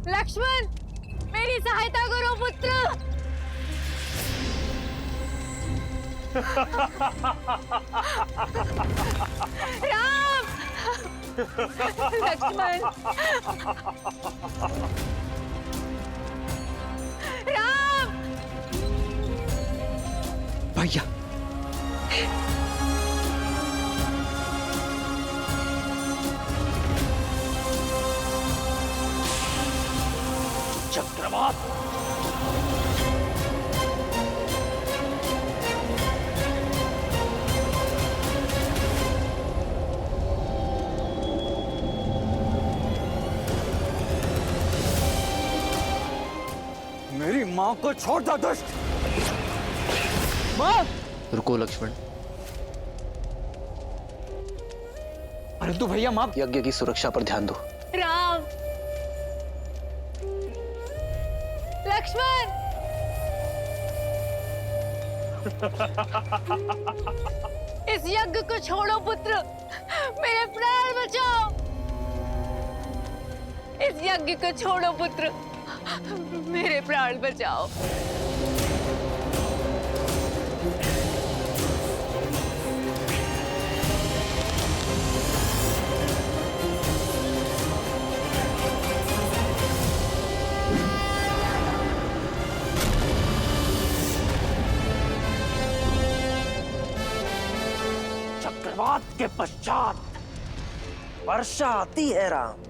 लक्ष्मण, मेरी सहायता करो पुत्र। राम, लक्ष्मण, राम। भैया चक्रवात मेरी माँ को छोड़ दो दुष्ट। माँ रुको लक्ष्मण, परंतु भैया माँ यज्ञ की सुरक्षा पर ध्यान दो। राम, लक्ष्मण, इस यज्ञ को छोड़ो पुत्र, मेरे प्राण बचाओ। इस यज्ञ को छोड़ो पुत्र, मेरे प्राण बचाओ। चक्रवात के पश्चात वर्षा आती है राम।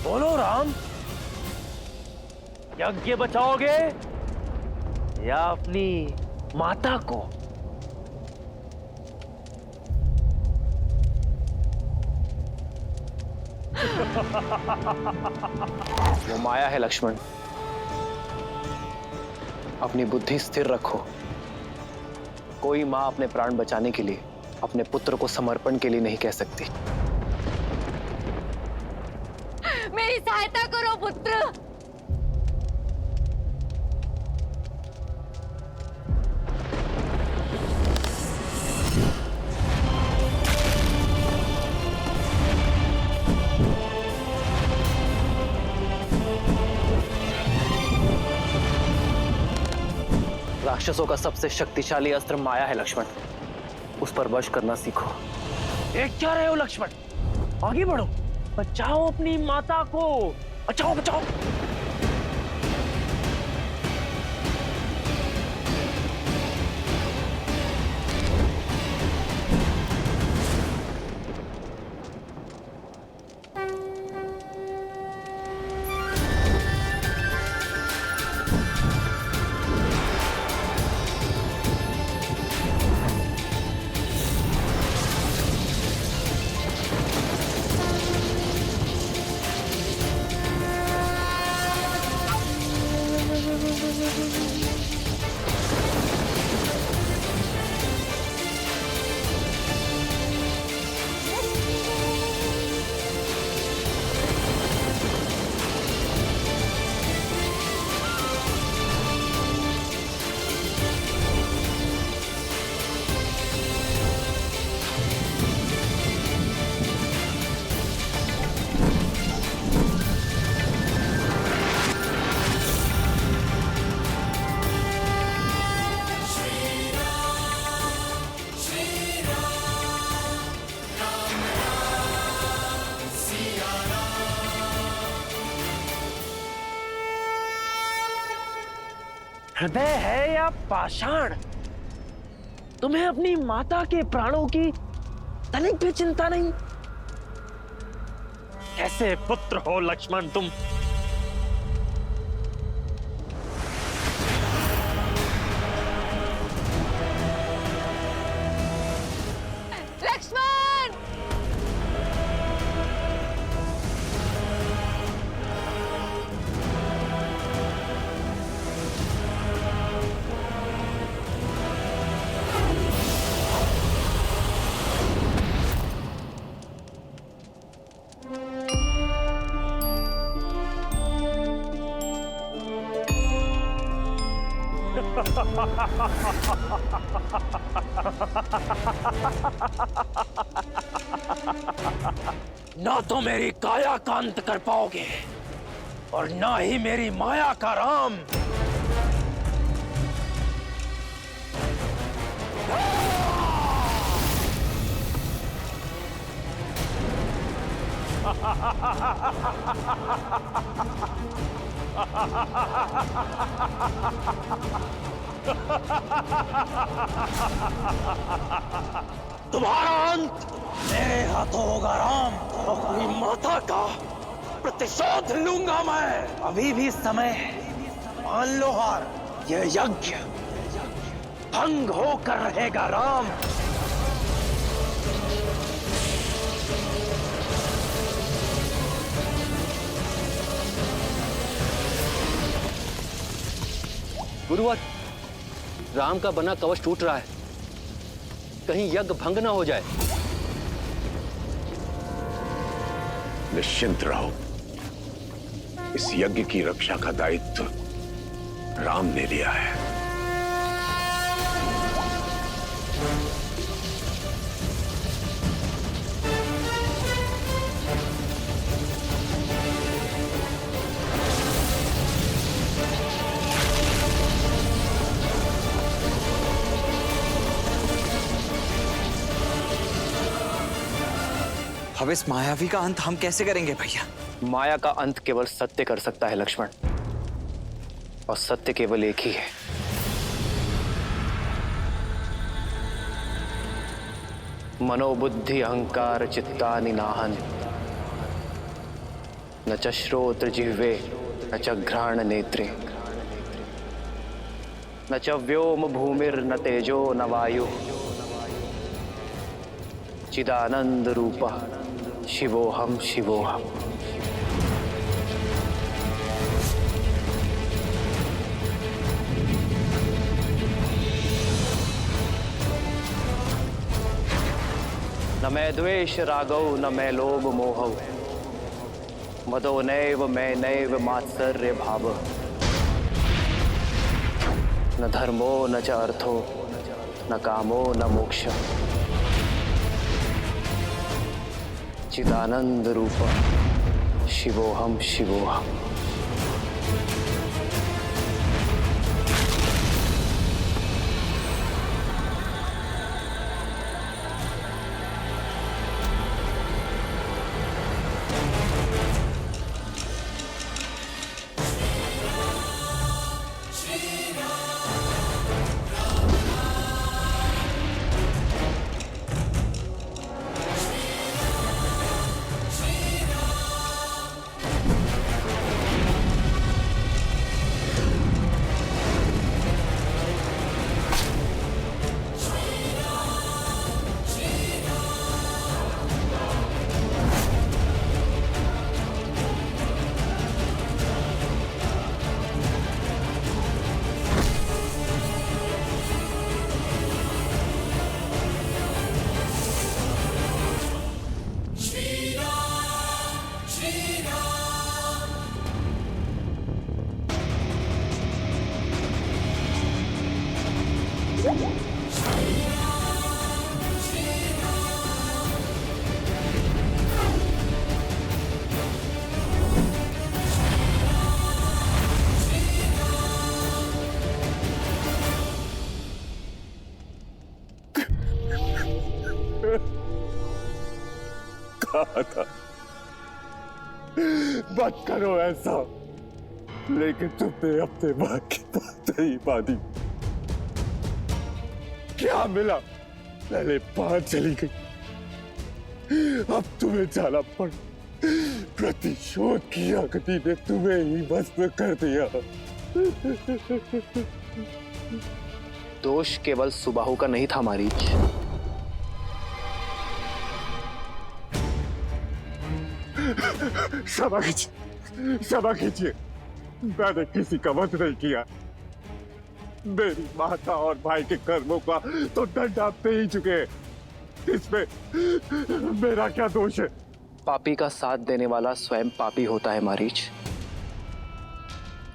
बोलो राम, यज्ञ बचाओगे या अपनी माता को? वो माया है लक्ष्मण, अपनी बुद्धि स्थिर रखो। कोई माँ अपने प्राण बचाने के लिए अपने पुत्र को समर्पण के लिए नहीं कह सकती। मेरी सहायता करो पुत्र। राक्षसों का सबसे शक्तिशाली अस्त्र माया है लक्ष्मण, उस पर वश करना सीखो। देख क्या रहे हो लक्ष्मण, आगे बढ़ो, बचाओ अपनी माता को, बचाओ बचाओ। हृदय है या पाषाण, तुम्हें अपनी माता के प्राणों की तनिक भी चिंता नहीं? कैसे पुत्र हो लक्ष्मण तुम? लक्ष्मण, ना तो मेरी काया का अंत कर पाओगे और ना ही मेरी माया का राम। तुम्हारा अंत मेरे हाथों होगा राम। अपनी माता का प्रतिशोध लूंगा मैं। अभी भी समय है, मान लो हार। यह यज्ञ भंग होकर रहेगा राम। गुरुवर, राम का बना कवच टूट रहा है, कहीं यज्ञ भंग ना हो जाए। निश्चिंत रहो, इस यज्ञ की रक्षा का दायित्व राम ने लिया है। अब इस मायावी का अंत हम कैसे करेंगे भैया? माया का अंत केवल सत्य कर सकता है लक्ष्मण, और सत्य केवल एक ही है। मनोबुद्धि अहंकार चित्तानि नाहन, न च श्रोत्र जिह्वे न च घ्राण नेत्रे, न च व्योम भूमिर्न तेजो न वायु, चिदानंद रूपः शिवोहम शिवोहम। न मैं द्वेष रागौ न मैं लोभ मोहौ, मदो नैव मैं नैव मात्सर्य भाव, न धर्मो न च अर्थो न कामो न मोक्ष, चिदानंद रूप शिवोहम शिवोहम। कहा था मत करो ऐसा, लेकिन तुमने अपने मां की बात नहीं मानी। क्या मिला? पहले बात चली गई, अब तुम्हें जाना पड़। प्रतिशोध की अग्नि ने तुम्हें ही भस्म कर दिया। दोष केवल सुबाहु का नहीं था मारीच। क्षमा कीजिए, क्षमा कीजिए, मैंने किसी का वध नहीं किया। मेरी माता और भाई के कर्मों का तो दंड आप दे ही चुके हैं। इसमें मेरा क्या दोष है? पापी का साथ देने वाला स्वयं पापी होता है मारीच।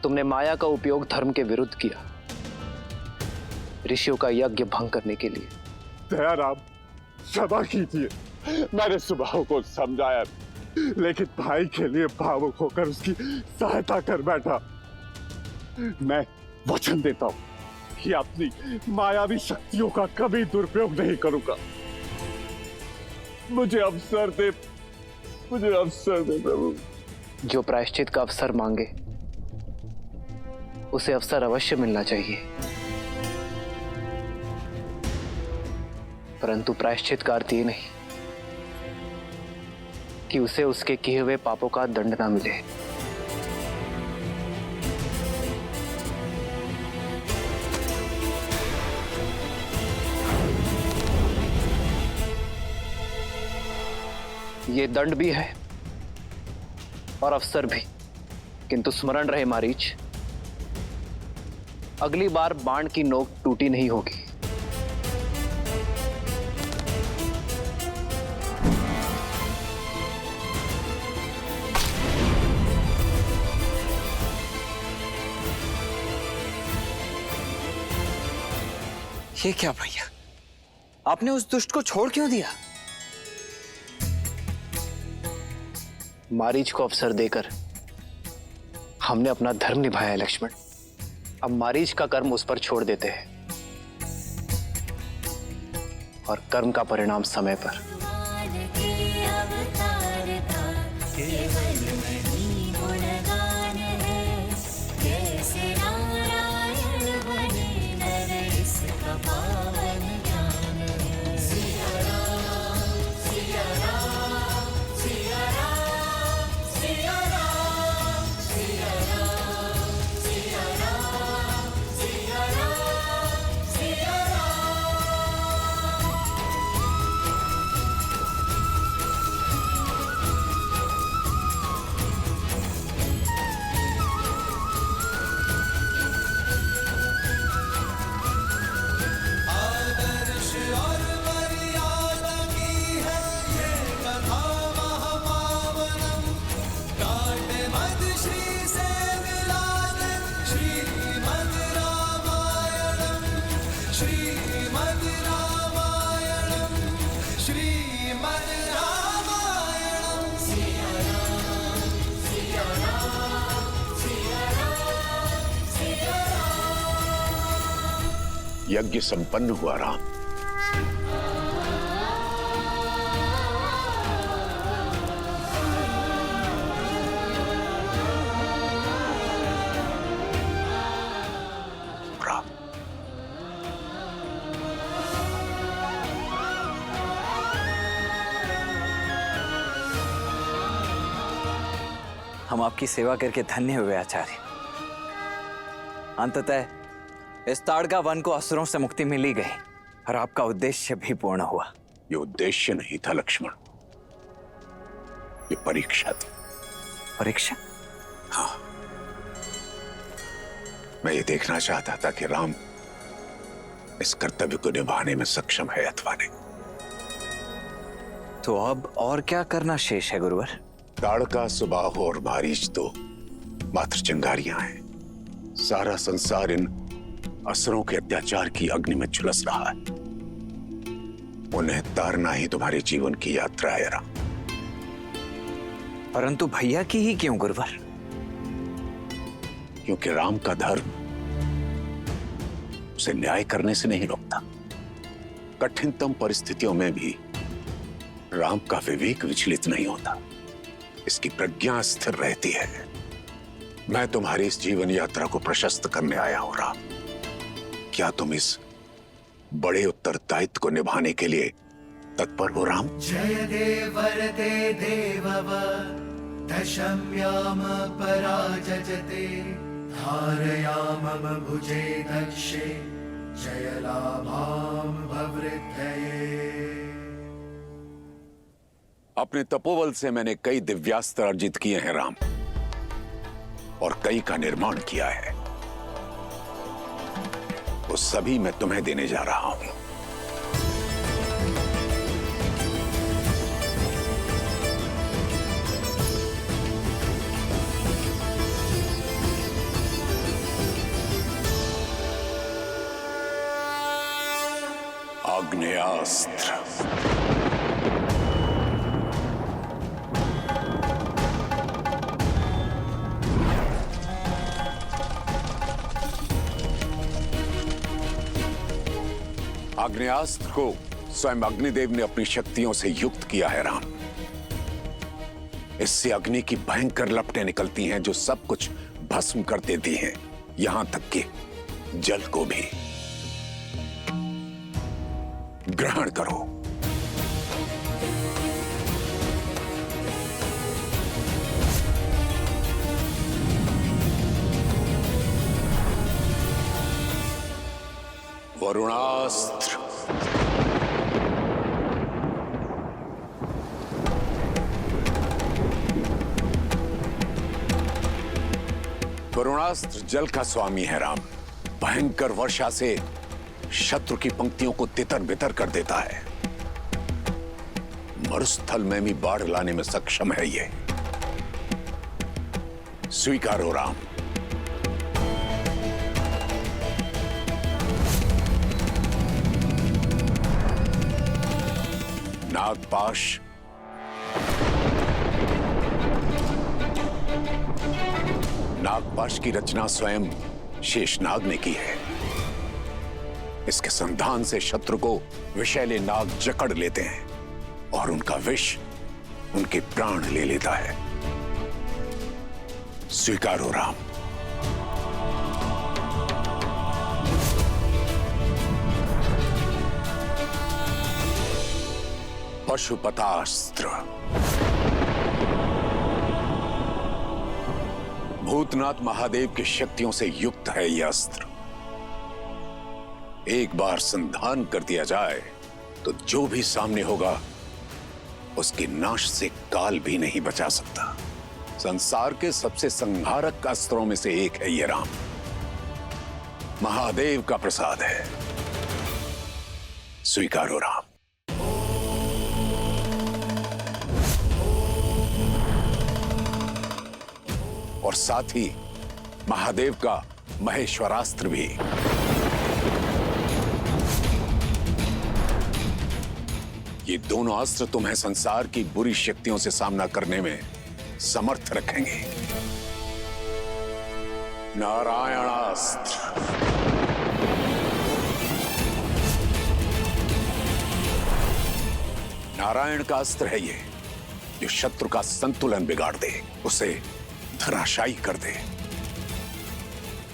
तुमने माया का उपयोग धर्म के विरुद्ध किया, ऋषियों का यज्ञ भंग करने के लिए। दयाराम, क्षमा कीजिए, मैंने सुबह को समझाया, लेकिन भाई के लिए भावुक होकर उसकी सहायता कर बैठा। मैं वचन देता हूं कि अपनी मायावी शक्तियों का कभी दुरुपयोग नहीं करूंगा। मुझे अवसर दे प्रभु। जो प्रायश्चित का अवसर मांगे उसे अवसर अवश्य मिलना चाहिए, परंतु प्रायश्चित का अर्थ ये नहीं कि उसे उसके किए हुए पापों का दंड ना मिले। ये दंड भी है और अवसर भी, किंतु स्मरण रहे मारीच, अगली बार बाण की नोक टूटी नहीं होगी। ये क्या भैया, आपने उस दुष्ट को छोड़ क्यों दिया? मारीच को अवसर देकर हमने अपना धर्म निभाया है लक्ष्मण। अब मारीच का कर्म उस पर छोड़ देते हैं और कर्म का परिणाम समय पर। यज्ञ संपन्न हुआ राम। राम, हम आपकी सेवा करके धन्य हुए आचार्य। अंततः इस ताड़का वन को असुरों से मुक्ति मिली गई और आपका उद्देश्य भी पूर्ण हुआ। ये उद्देश्य नहीं था लक्ष्मण, ये परीक्षा थी। परीक्षा? हाँ, मैं ये देखना चाहता था कि राम इस कर्तव्य को निभाने में सक्षम है अथवा नहीं। तो अब और क्या करना शेष है गुरुवर? ताड़का, सुबाहु और मारीच तो मात्र चिंगारियां हैं। सारा संसार इन असुरों के अत्याचार की अग्नि में झुलस रहा है। उन्हें तारना ही तुम्हारे जीवन की यात्रा है राम। परंतु भैया की ही क्यों गुरुवर? क्योंकि राम का धर्म उसे न्याय करने से नहीं रोकता। कठिनतम परिस्थितियों में भी राम का विवेक विचलित नहीं होता, इसकी प्रज्ञा स्थिर रहती है। मैं तुम्हारी इस जीवन यात्रा को प्रशस्त करने आया हूं राम। क्या तुम इस बड़े उत्तरदायित्व को निभाने के लिए तत्पर हो राम? जय देव वरदे देवव दशम्याम पराजजते धारयामम भुजे दक्षे जय लाभाम भवृद्धये। अपने तपोबल से मैंने कई दिव्यास्त्र अर्जित किए हैं राम, और कई का निर्माण किया है। वो सभी मैं तुम्हें देने जा रहा हूं। आग्नेयास्त्र। आग्नेयास्त्र को स्वयं अग्निदेव ने अपनी शक्तियों से युक्त किया है राम। इससे अग्नि की भयंकर लपटें निकलती हैं जो सब कुछ भस्म कर देती हैं, यहां तक कि जल को भी। ग्रहण करो। वरुणास्त्र। वरुणास्त्र जल का स्वामी है राम। भयंकर वर्षा से शत्रु की पंक्तियों को तितर बितर कर देता है। मरुस्थल में भी बाढ़ लाने में सक्षम है ये। स्वीकारो राम। नागपाश। नागपाश की रचना स्वयं शेषनाग ने की है। इसके संधान से शत्रु को विषैले नाग जकड़ लेते हैं और उनका विष उनके प्राण ले लेता है। स्वीकारो राम। पशुपतास्त्र। भूतनाथ महादेव की शक्तियों से युक्त है यह अस्त्र। एक बार संधान कर दिया जाए तो जो भी सामने होगा उसके नाश से काल भी नहीं बचा सकता। संसार के सबसे संहारक अस्त्रों में से एक है यह राम। महादेव का प्रसाद है। स्वीकारो राम। और साथ ही महादेव का महेश्वरास्त्र भी। ये दोनों अस्त्र तुम्हें संसार की बुरी शक्तियों से सामना करने में समर्थ रखेंगे। नारायणास्त्र। नारायण का अस्त्र है ये, जो शत्रु का संतुलन बिगाड़ दे, उसे धराशायी कर दे।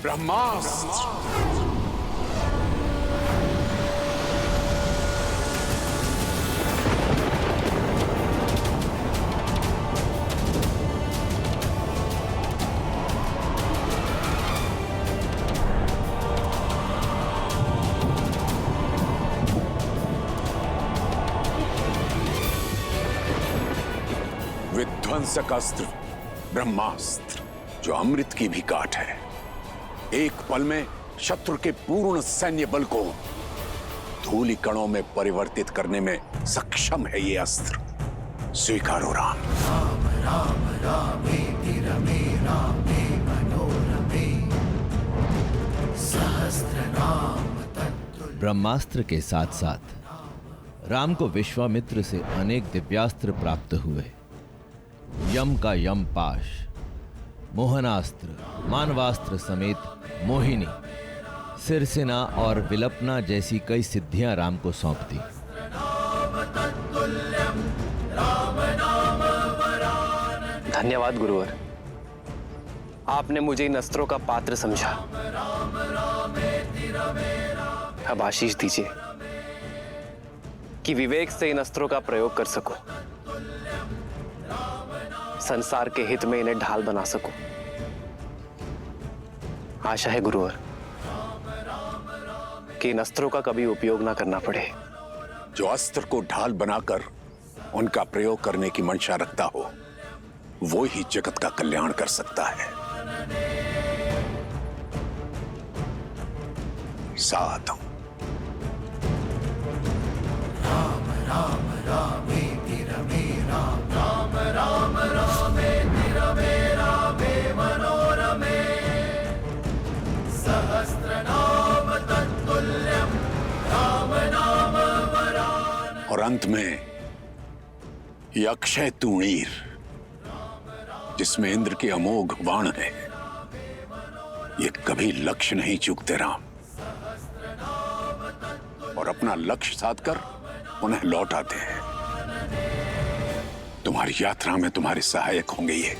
ब्रह्मास्त्र। विध्वंसक अस्त्र ब्रह्मास्त्र, जो अमृत की भी काट है। एक पल में शत्रु के पूर्ण सैन्य बल को धूलि कणों में परिवर्तित करने में सक्षम है ये अस्त्र। स्वीकारो राम। राम राम रामेति रमे रामे मनोरमे सहस्रनाम तत्तुल्यम्। ब्रह्मास्त्र के साथ साथ राम को विश्वामित्र से अनेक दिव्यास्त्र प्राप्त हुए। यम का यम पाश, मोहनास्त्र, मानवास्त्र समेत मोहिनी, सिरसेना और विलपना जैसी कई सिद्धियां राम को सौंप दी। धन्यवाद गुरुवर, आपने मुझे इन अस्त्रों का पात्र समझा। अब आशीष दीजिए कि विवेक से इन अस्त्रों का प्रयोग कर सकूं, संसार के हित में इन्हें ढाल बना सकूं। आशा है गुरुवर कि इन अस्त्रों का कभी उपयोग ना करना पड़े। जो अस्त्र को ढाल बनाकर उनका प्रयोग करने की मंशा रखता हो, वो ही जगत का कल्याण कर सकता है। साधु। राम राम रामेति रमे राम राम राम रामेति रमे रामे मनोरमे सहस्रनाम तत्तुल्यम् राम नाम और अंत में ये अक्षय तूणीर, जिसमें इंद्र के अमोघ बाण है, ये कभी लक्ष्य नहीं चूकते राम, और अपना लक्ष्य साधकर उन्हें लौट आते हैं। तुम्हारी यात्रा में तुम्हारे सहायक होंगे ये।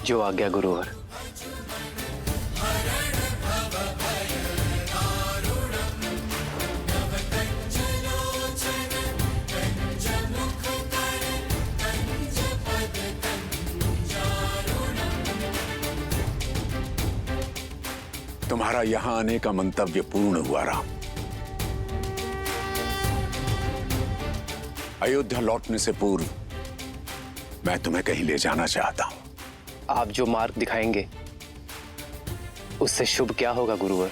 जो आज्ञा गुरुवर। तुम्हारा यहां आने का मंतव्य पूर्ण हुआ राम। अयोध्या लौटने से पूर्व मैं तुम्हें कहीं ले जाना चाहता हूं। आप जो मार्ग दिखाएंगे उससे शुभ क्या होगा गुरुवर?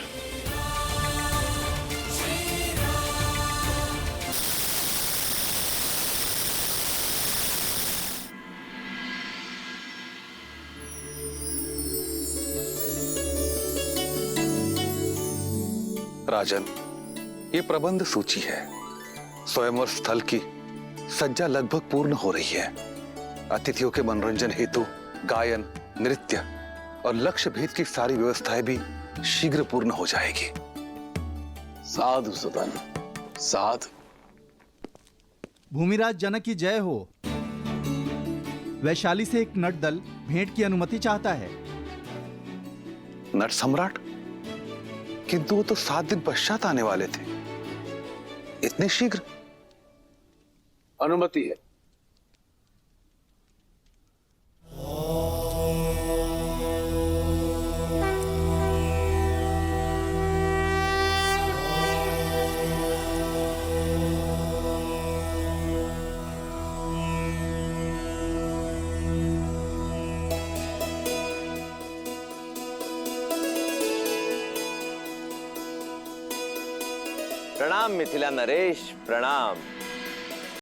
राजन, ये प्रबंध सूची है। स्वयंवर स्थल की सज्जा लगभग पूर्ण हो रही है। अतिथियों के मनोरंजन हेतु गायन, नृत्य और लक्ष्य भेद की सारी व्यवस्थाएं भी शीघ्र पूर्ण हो जाएगी। साधु सुदन, साधु। भूमिराज जनक की जय हो। वैशाली से एक नट दल भेंट की अनुमति चाहता है। नट सम्राट? किंतु वो तो 7 दिन पश्चात आने वाले थे। इतने शीघ्र? अनुमति है। प्रणाम मिथिला नरेश, प्रणाम।